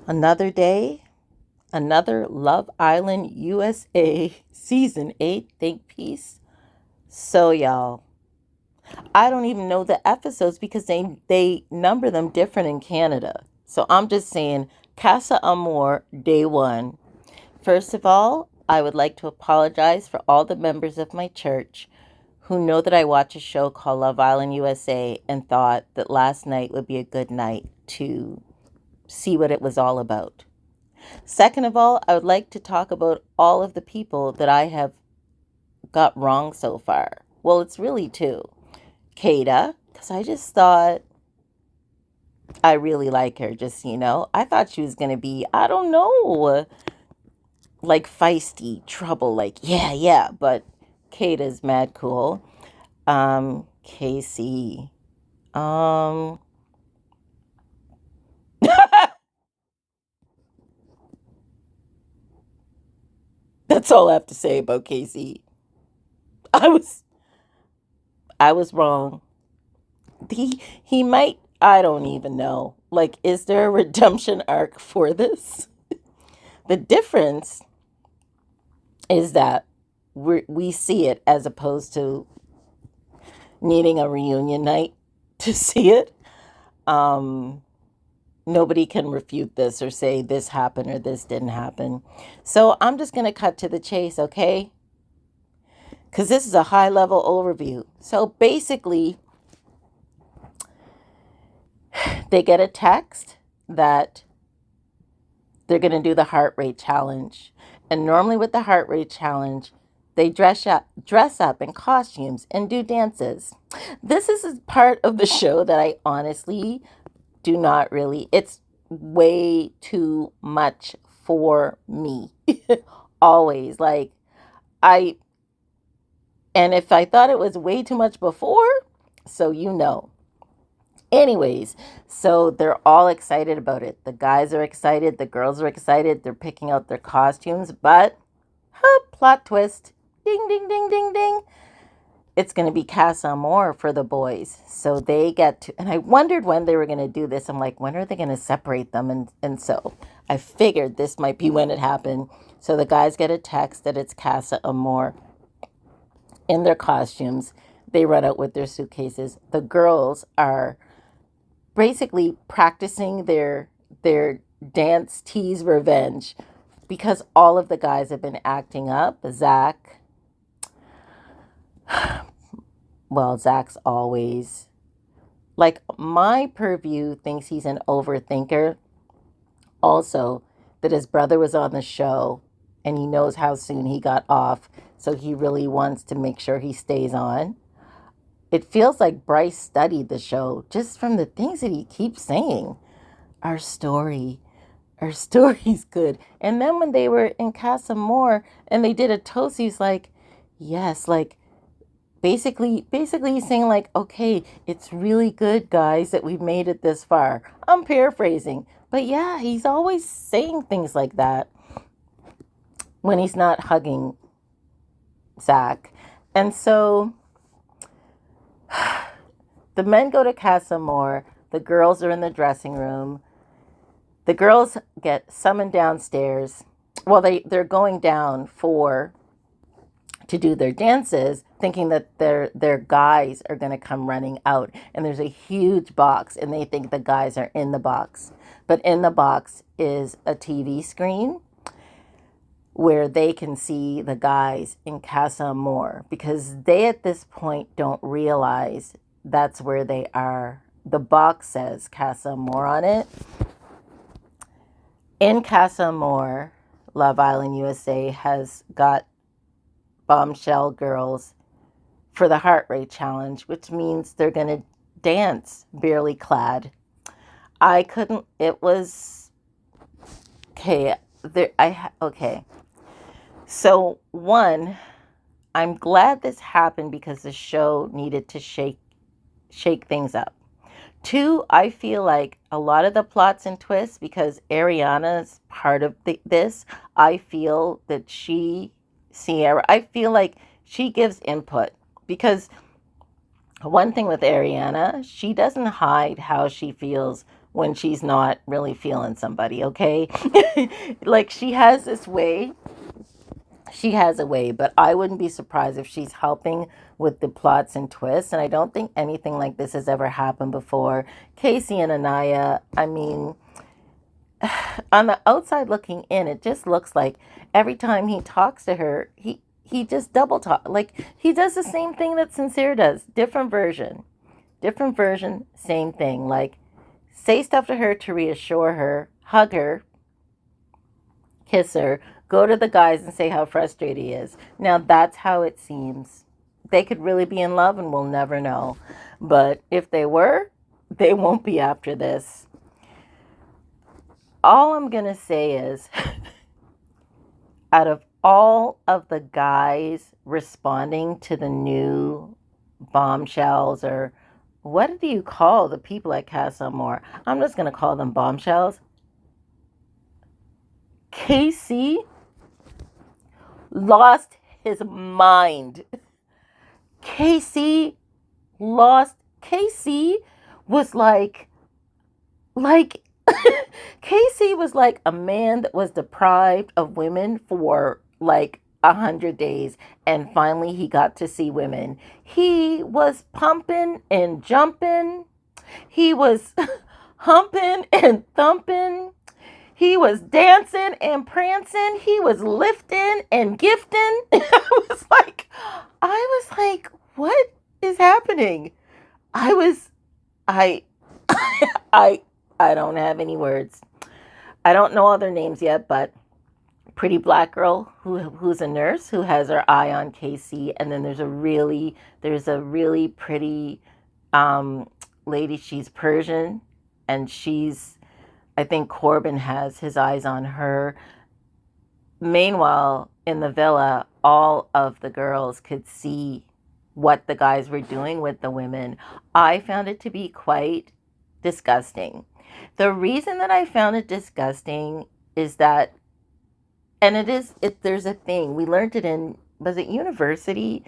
Another day, another Love Island USA season 8 think piece. So y'all, I don't even know the episodes because they number them different in Canada. So I'm just saying Casa Amor day 1. First of all, I would like to apologize for all the members of my church who know that I watch a show called Love Island USA and thought that last night would be a good night to see what it was all about. Second of all, I would like to talk about all of the people that I have got wrong so far. Well, it's really two. Kada, because I just thought I really like her, just, I thought she was going to be, I don't know, like feisty, trouble, like, yeah, yeah, but Kada's mad cool. Casey. Um, that's all I have to say about Casey. I was I was wrong. He might, I don't even know. Like, is there a redemption arc for this? The difference is that we see it as opposed to needing a reunion night to see it. Um, Nobody can refute this or say this happened or this didn't happen. So I'm just going to cut to the chase, okay? Because this is a high level overview. So basically, they get a text that they're going to do the heart rate challenge. And normally with the heart rate challenge, they dress up in costumes and do dances. This is a part of the show that I honestly do not really, it's way too much for me. Always. Like, I, and if I thought it was way too much before, so you know. Anyways, so they're all excited about it. The guys are excited, the girls are excited, they're picking out their costumes, but plot twist. Ding ding ding ding ding. It's going to be Casa Amor for the boys. So they get to, and I wondered when they were going to do this. I'm like, when are they going to separate them? And so I figured this might be when it happened. So the guys get a text that it's Casa Amor in their costumes. They run out with their suitcases. The girls are basically practicing their dance tease revenge because all of the guys have been acting up. Zach's always like, my purview thinks he's an overthinker. Also, that his brother was on the show and he knows how soon he got off, so he really wants to make sure he stays on. It feels like Bryce studied the show just from the things that he keeps saying. Our story, our story's good. And then when they were in Casa More and they did a toast, he's like, yes, like basically he's saying like, okay, it's really good, guys, that we've made it this far. I'm paraphrasing, but yeah, he's always saying things like that when he's not hugging Zach. And so the men go to Casa More, the girls are in the dressing room. The girls get summoned downstairs. Well, they're going down to do their dances, thinking that their guys are going to come running out. And there's a huge box, and they think the guys are in the box. But in the box is a TV screen where they can see the guys in Casa Amor, because they at this point don't realize that's where they are. The box says Casa Amor on it. In Casa Amor, Love Island USA has got bombshell girls for the heart rate challenge, which means they're going to dance barely clad. I couldn't, it was, okay, okay. So one, I'm glad this happened because the show needed to shake things up. Two, I feel like a lot of the plots and twists, because Ariana's part of this, I feel that Sierra, I feel like she gives input, because one thing with Ariana, she doesn't hide how she feels when she's not really feeling somebody, okay? Like she has this way. She has a way, but I wouldn't be surprised if she's helping with the plots and twists. And I don't think anything like this has ever happened before. Casey and Anaya, I mean, on the outside looking in, it just looks like every time he talks to her, he just double talk. Like he does the same thing that Sincere does, different version, same thing. Like say stuff to her to reassure her, hug her, kiss her, go to the guys and say how frustrated he is. Now that's how it seems. They could really be in love and we'll never know. But if they were, they won't be after this. All I'm going to say is, out of all of the guys responding to the new bombshells, or what do you call the people at Casa Amor? I'm just going to call them bombshells. Casey lost his mind. Casey was like Casey was like a man that was deprived of women for like 100 days, and finally he got to see women. He was pumping and jumping. He was humping and thumping. He was dancing and prancing. He was lifting and gifting. I was like, what is happening? I, I, I don't have any words. I don't know all their names yet, but pretty black girl who's a nurse who has her eye on Casey, and then there's a really pretty lady. She's Persian, and I think Corbin has his eyes on her. Meanwhile, in the villa, all of the girls could see what the guys were doing with the women. I found it to be quite disgusting. The reason that I found it disgusting is that, and there's a thing, we learned it in, was it university?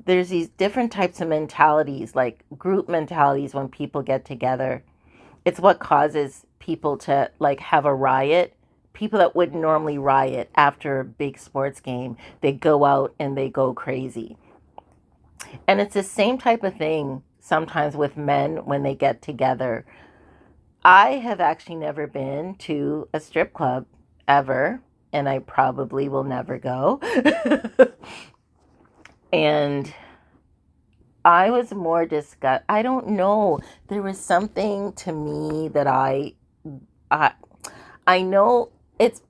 There's these different types of mentalities, like group mentalities when people get together. It's what causes people to like have a riot. People that wouldn't normally riot after a big sports game, they go out and they go crazy. And it's the same type of thing sometimes with men when they get together. I have actually never been to a strip club ever, and I probably will never go. And I was more disgusted. I don't know. There was something to me that I know it's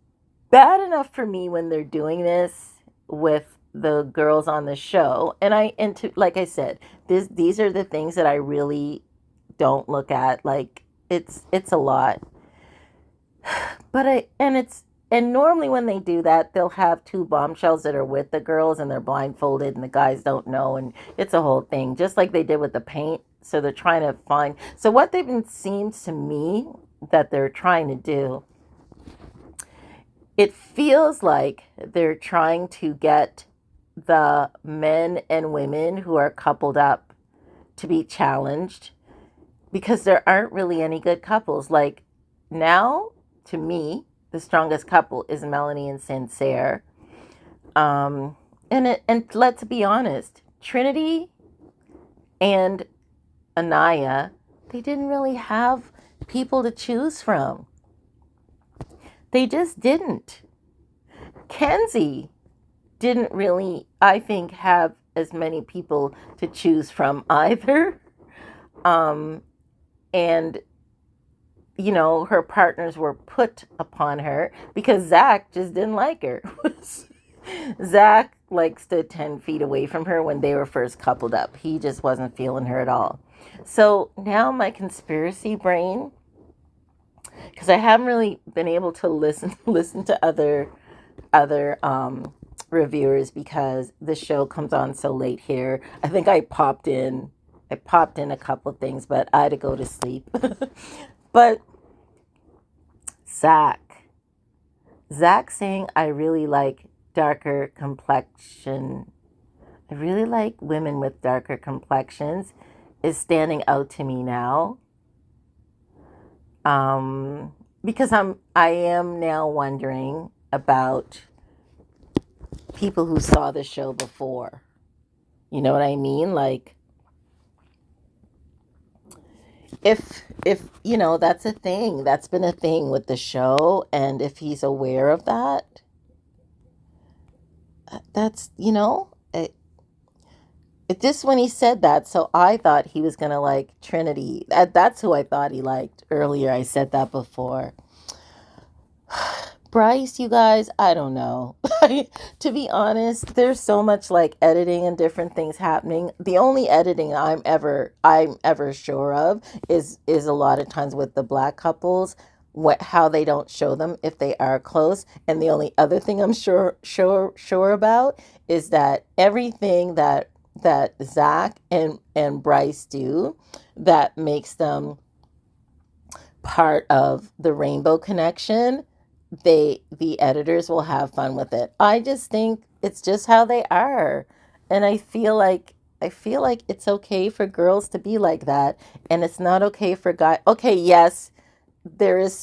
bad enough for me when they're doing this with the girls on the show. Like I said, these are the things that I really don't look at. Like it's a lot. And normally when they do that, they'll have two bombshells that are with the girls and they're blindfolded and the guys don't know, and it's a whole thing, just like they did with the paint. So they're trying to find, so what they've been seems to me that they're trying to do, it feels like they're trying to get the men and women who are coupled up to be challenged, because there aren't really any good couples. Like now, to me, the strongest couple is Melanie and Sincere. And let's be honest, Trinity and Anaya, they didn't really have people to choose from. They just didn't. Kenzie didn't really, I think, have as many people to choose from either. And her partners were put upon her because Zach just didn't like her. Zach stood 10 feet away from her when they were first coupled up. He just wasn't feeling her at all. So now my conspiracy brain, because I haven't really been able to listen to other reviewers because the show comes on so late here. I think I popped in a couple things, but I had to go to sleep. But Zach saying, I really like darker complexion. I really like women with darker complexions is standing out to me now. Um, because I am now wondering about people who saw the show before. You know what I mean? Like, if you know, that's a thing. That's been a thing with the show, and if he's aware of that, that's, it just when he said that, so I thought he was gonna like Trinity. That's who I thought he liked earlier. I said that before. Bryce, you guys, I don't know. To be honest, there's so much like editing and different things happening. The only editing I'm ever sure of is a lot of times with the black couples, what how they don't show them if they are close. And the only other thing I'm sure about is that everything that Zach and Bryce do that makes them part of the Rainbow Connection, the editors will have fun with it. I just think it's just how they are. And I feel like it's okay for girls to be like that, and it's not okay for guys. Okay, yes,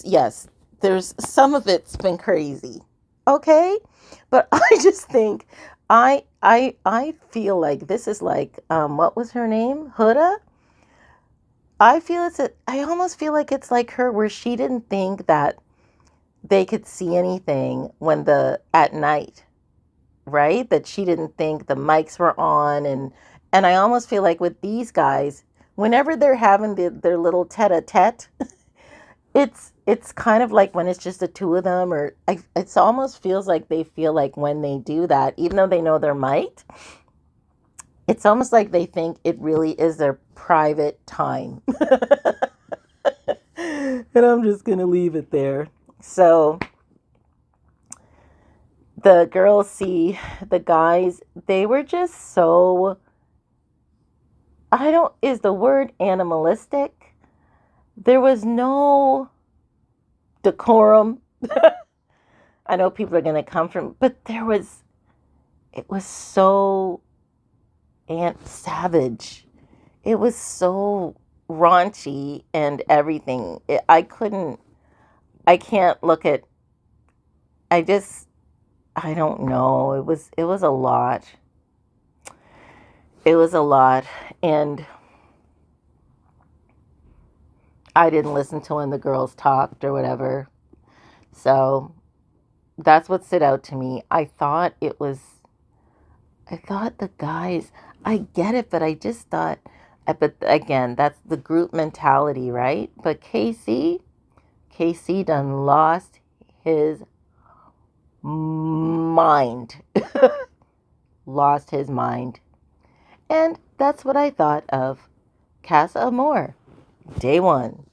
yes, there's some of it's been crazy. Okay? But I just think I feel like this is like what was her name? Huda? I almost feel like it's like her where she didn't think that they could see anything when the at night, right? That she didn't think the mics were on, and I almost feel like with these guys, whenever they're having their little tete-a-tete, it's kind of like when it's just the two of them, or it's almost feels like they feel like when they do that, even though they know they're mic'd, it's almost like they think it really is their private time. And I'm just gonna leave it there. So the girls see the guys, they were just so, I don't, is the word animalistic? There was no decorum. I know people are going to come from, but it was so savage. It was so raunchy and everything. I can't look at, I just, I don't know. It was a lot. It was a lot. And I didn't listen to when the girls talked or whatever. So that's what stood out to me. I thought the guys, I get it, but I just thought, but again, that's the group mentality, right? But KC done lost his mind. Lost his mind. And that's what I thought of Casa Amor, day one.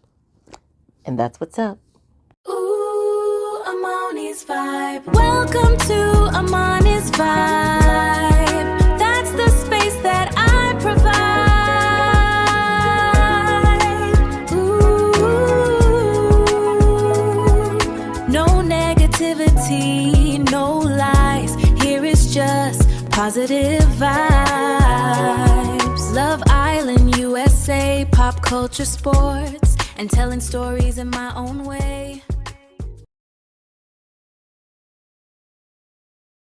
And that's what's up. Ooh, Amanisvibe. Welcome to Amanisvibe. That's the space that I provide. Ooh, no negativity, no lies. Here is just positive vibes. Love Island, USA, pop culture, sports, and telling stories in my own way.